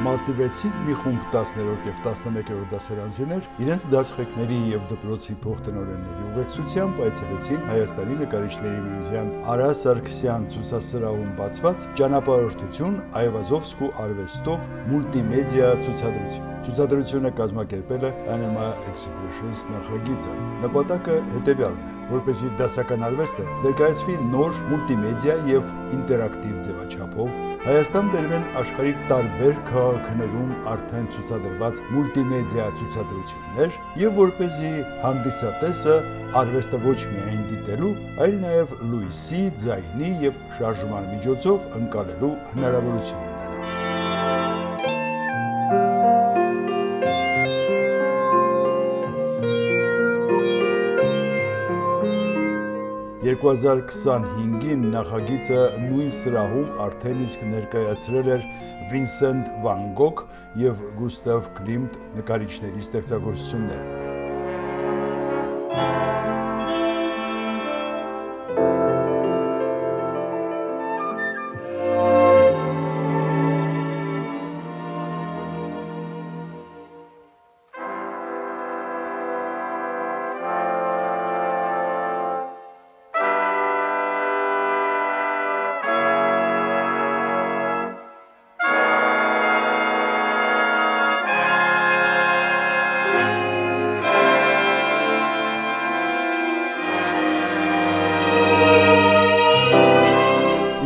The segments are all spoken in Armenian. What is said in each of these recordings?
Մարտի 6-ին մի խումբ 10-րդ եւ 11-րդ դասարանցիներ իրենց դասղեկների եւ դպրոցի փոխտնօրենների ուղեկցությամբ այցելեցին Հայաստանի նկարիչների միության Արա Սարգսյան ցուցասրահում բացված ճանապարհորդություն Այվազովսկու արվեստով մուլտիմեդիա ցուցադրություն։ Ցուցադրությունը կազմակերպել է Anima Exhibitions նախագիծը։ Նպատակը հետևյալն է, որպեսզի դասական արվեստը ներկայացվի նոր մուլտիմեդիա եւ ինտերակտիվ ձևաչափով Հայաստան բերվեն աշխարհի տարբեր քաղաքներում արդեն ցուցադրված մուլտիմեդիա ցուցադրություններ եւ որպեսզի հանդիսատեսը արվեստը ոչ միայն դիտելու, այլ նաեւ լույսի, ձայնի եւ շարժման միջոցով ընկալելու հնարավորություն ունենա։ 2025-ին նախագիծը նույն սրահում արդեն իսկ ներկայացրել էր Վինսենտ Վան Գոգ եւ Գուստավ Կլիմտ նկարիչների ստեղծագործությունները։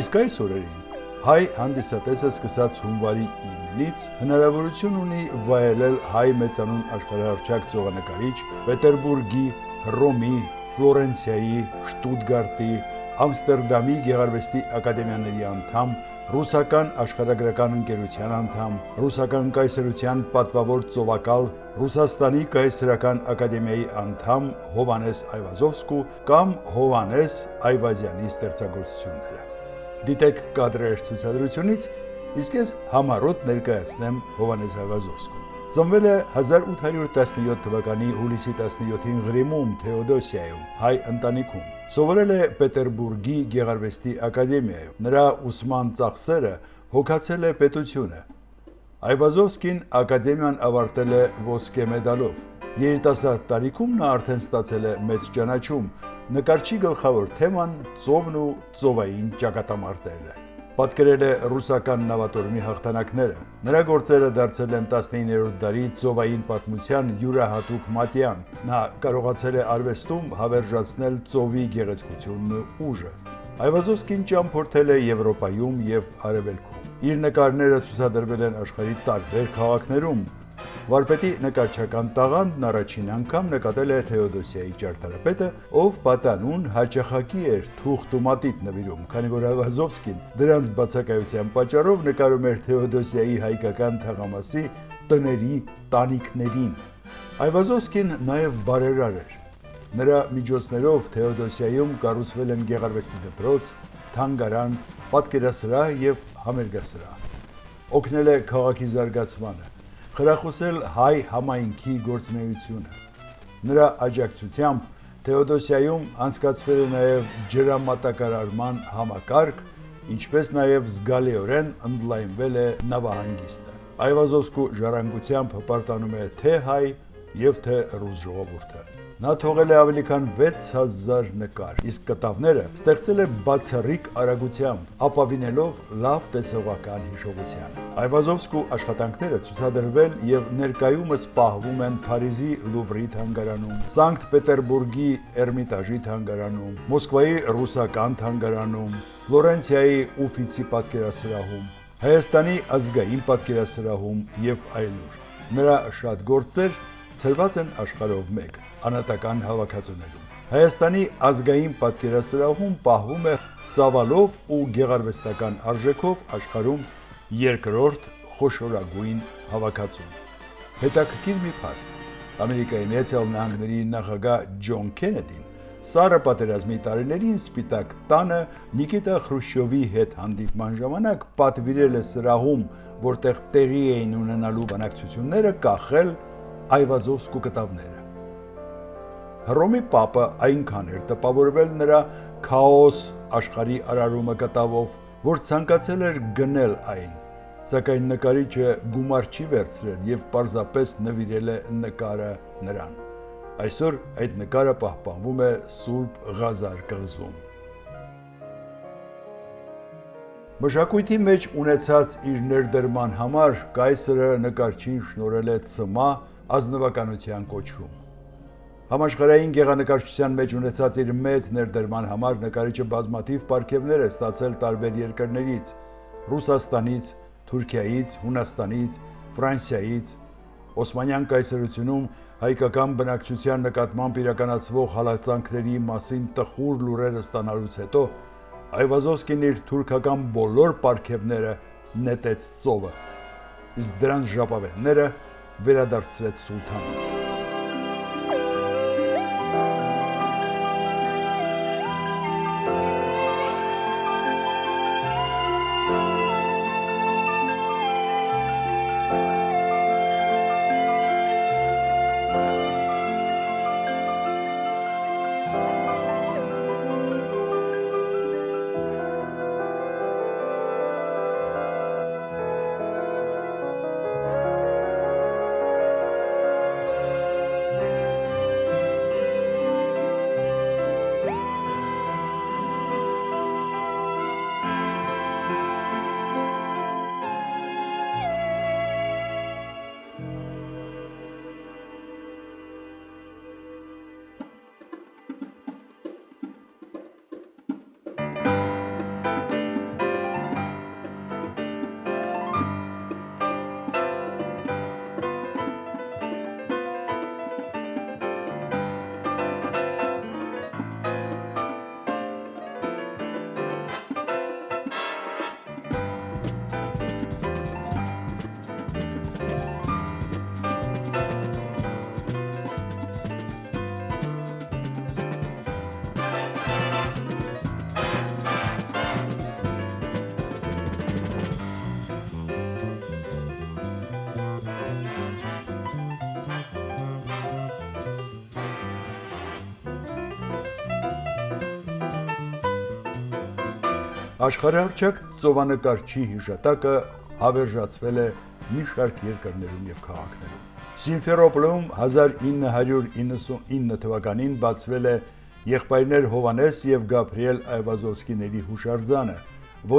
Իսկ այս օրերին հայ հանդիսատեսը սկսած հունվարի 9-ից հնարավորություն ունի վայելել հայ մեծանուն աշխարհահռչակ ծովանկարիչ Պետերբուրգի, Հռոմի, Ֆլորենցիայի, Շտուտգարտի, Ամստերդամի գեղարվեստի ակադեմիաների անդամ, ռուսական աշխարհագրական ընկերության անդամ, ռուսական կայսրության պատվավոր ծովակալ, Ռուսաստանի կայսրական ակադեմիայի անդամ Հովհաննես Այվազովսկու կամ Հովհաննես Այվազյանի ստեղծագործությունները։ Դիտեք կադրեր ցուցադրությունից, իսկ ես համառոտ ներկայացնեմ Հովհաննես Այվազովսկուն։ Ծնվել է 1817 թվականի հուլիսի 17-ին Ղրիմում, Թեոդոսիայում, հայ ընտանիքում։ Սովորել է Պետերբուրգի գեղարվեստի ակադեմիայում։ Նրա ուսման ծախսերը հոգացել է պետությունը։ Այվազովսկին ակադեմիան ավարտել է ոսկե մեդալով։ Երիտասարդ տարիքում նա արդեն ստացել է մեծ ճանաչում։ Նկարչի գլխավոր թեման ծովն ու ծովային ճակատամարտերն են։ Պատկերել է ռուսական նավատորմի հաղթանակները։ Նրա գործերը դարձել են 19-րդ դարի ծովային պատմության յուրահատուկ մատյան։ Նա կարողացել է արվեստում հավերժացնել ծովի գեղեցկությունն ու ուժը։ Այվազովսկին ճամփորդել է Եվրոպայում եւ Արևելքում։ Իր նկարները ցուցադրվել են աշխարհի տարբեր քաղաքներում։ Վարպետի նկարչական տաղանդն առաջին անգամ նկատել է Թեոդոսիայի ճարտարապետը, ով պատանուն հաճախակի էր թուղթ ու մատիտ նվիրում, քանի որ Այվազովսկին դրանց բացակայության պատճառով նկարում էր Թեոդոսիայի հայկական թաղամասի տների տանիքներին։ Այվազովսկին նաև բարերար էր։ Նրա միջոցներով Թեոդոսիայում կառուցվել են գեղարվեստի դպրոց, թանգարան, պատկերասրահ եւ համերգասրահ։ Օգնել է քաղաքի զարգացմանը, խրախուսել հայ համայնքի գործունեությունը։ Նրա աջակցությամբ Թեոդոսիայում անցկացվել է նաև ջրամատակարարման համակարգ, ինչպես նաև զգալիորեն ընդլայնվել է նավահանգիստը։ Այվազովսկու ժառանգությամբ հպարտանում է թե հայ եւ թե ռուս ժողովուրդը։ Նա թողել է ավելի քան 6000 նկար, իսկ կտավները ստեղծել է բացառիկ արագությամբ, ապավինելով լավ տեսողական հիշողությանը։ Այվազովսկու աշխատանքները ցուցադրվել եւ ներկայումս պահվում են Փարիզի Լուվրի թանգարանում, Սանկտ Պետերբուրգի Էրմիտաժի թանգարանում, Մոսկվայի ռուսական թանգարանում, Ֆլորենցիայի Ուֆիցի պատկերասրահում, Հայաստանի ազգային պատկերասրահում եւ այլուր։ Նրա շատ գործեր ցրված են աշխարհով մեկ անատական հավաքածուներում։ Հայաստանի ազգային պատկերասրահում պահվում է ծավալով ու գեղարվեստական արժեքով աշխարհում երկրորդ խոշորագույն հավաքածուն։ Հետաքրքիր մի փաստ։ Ամերիկայի Միացյալ Նահանգների նախագահ Ջոն Քենեդին Սառը պատերազմի տարիներին Սպիտակ տանը Նիկիտա Խրուշչովի հետ հանդիպման ժամանակ պատվիրել է սրահում, որտեղ տեղի էին ունենալու բանակցությունները, կախել Այվազովսկու կտավները։ Հռոմի պապը այնքան էր տպավորվել նրա քաոս աշխարհի արարումը կտավով, որ ցանկացել էր գնել այն, սակայն նկարիչը գումար չի վերցրել եւ պարզապես նվիրել է նկարը նրան։ Այսօր այդ նկարը պահպանվում է Սուրբ Ղազար կղզում։ Մշակույթի մեջ ունեցած իր ներդրման համար կայսրը նկարչին շնորհել է ծմա ազնվականության կոչում։ Համաշխարհային գեղանկարչության մեջ ունեցած իր մեծ ներդրման համար նկարիչը բազմաթիվ պարգևներ է ստացել տարբեր երկրներից՝ Ռուսաստանից, Թուրքիայից, Հունաստանից, Ֆրանսիայից։ Օսմանյան կայսրությունում հայկական բնակչության նկատմամբ իրականացվող հալածանքների մասին տխուր լուրերը ստանալուց հետո Այվազովսկին իր թուրքական բոլոր պարգևները նետեց ծովը, իսկ դրանց ժապավենները վերադարձրեց սուլթանին։ Աշխարհահռչակ ծովանկարչի հիշատակը հավերժացվել է մի շարք երկրներում եւ քաղաքներում։ Սիմֆերոպոլում 1999 թվականին բացվել է եղբայրներ Հովհաննես եւ Գաբրիել Այվազովսկիների հուշարձանը,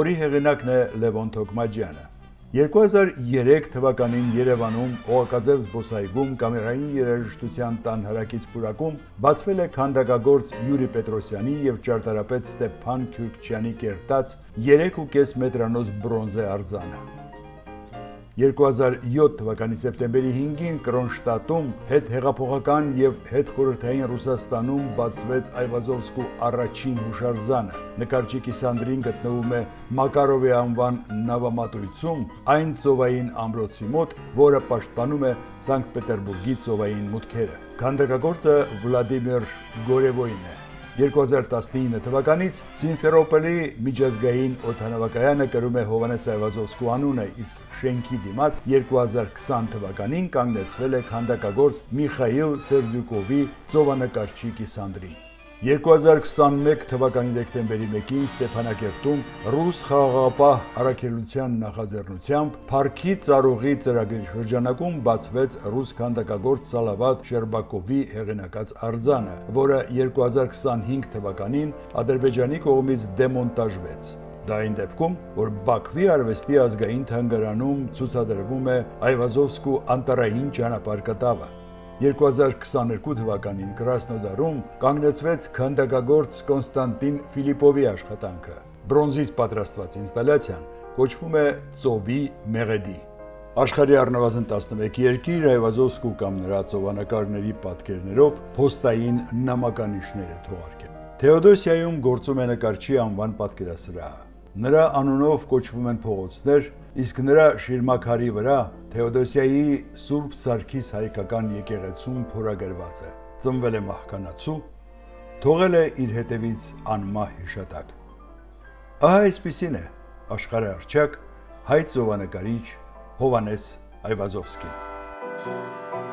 որի հեղինակն է Լևոն Թոքմաջյանը։ 2003 թվականին Երևանում Օղակաձև զբոսայգում կամերային երաժշտության տան հարակից պուրակում բացվել է քանդակագործ Յուրի Պետրոսյանի եւ ճարտարապետ Ստեփան Քյուրքչյանի կերտած 3.5 մետրանոց բրոնզե արձանը։ 2007 թվականի սեպտեմբերի 5-ին Կրոնշտատում հետհեղափոխական եւ հետխորհրդային Ռուսաստանում բացվեց Այվազովսկու առաջին հուշարձանը։ Նկարչի կիսանդրին գտնվում է Մակարովի անվան նավամատույցում, այն ծովային ամրոցի մոտ, որը պաշտպանում է Սանկտ Պետերբուրգի ծովային մուտքերը։ Քանդակագործը Վլադիմիր Գորևոյին է։ 2019 թվականից Սիմֆերոպոլի միջազգային օդանավակայանը կրում է Հովհաննես Այվազովսկու անունը, իսկ շենքի դիմաց 2020 թվականին կանգնեցվել է քանդակագործ Միխայիլ Սերդյուկովի ծովանկարչի կիսանդրին։ 2021 թվականի դեկտեմբերի 1-ին Ստեփանակերտում ռուս խաղաղապահ առաքելության նախաձեռնությամբ Փարքի ծառուղի ծրագրի շրջանակում բացվեց ռուս քանդակագործ Սալավատ Շերբակովի հեղինակած արձանը, որը 2025 թվականին Ադրբեջանի կողմից դեմոնտաժվեց։ Դա այն դեպքում, որ Բաքվի արվեստի ազգային թանգարանում ցուցադրվում է Այվազովսկու անտառային ճանապարհ կտավը։ 2022 թվականին Կրասնոդարում կանգնեցվեց քանդակագործ Կոնստանտին Ֆիլիպովի աշխատանքը։ Բրոնզից պատրաստված ինստալյացիան կոչվում է Ծովի մեղեդի։ Աշխարհի առնվազն 11 երկիր Այվազովսկու կամ նրա ծովանկարների պատկերներով փոստային նամականիշներ է թողարկել։ Թեոդոսիայում գործում է նկարչի անվան պատկերասրահը։ Նրա անունով կոչվում են փողոցներ, իսկ նրա շիրմաքարի վրա Թեոդոսիայի Սուրբ Սարգիս հայկական եկեղեցում փորագրված է. ծնվել է մահկանացու, թողել է իր հետևից անմահ հիշատակ։ Ահա այսպիսին է աշխարհահռչակ հայ ծովանկարիչ Հովհաննես Այվազովսկին։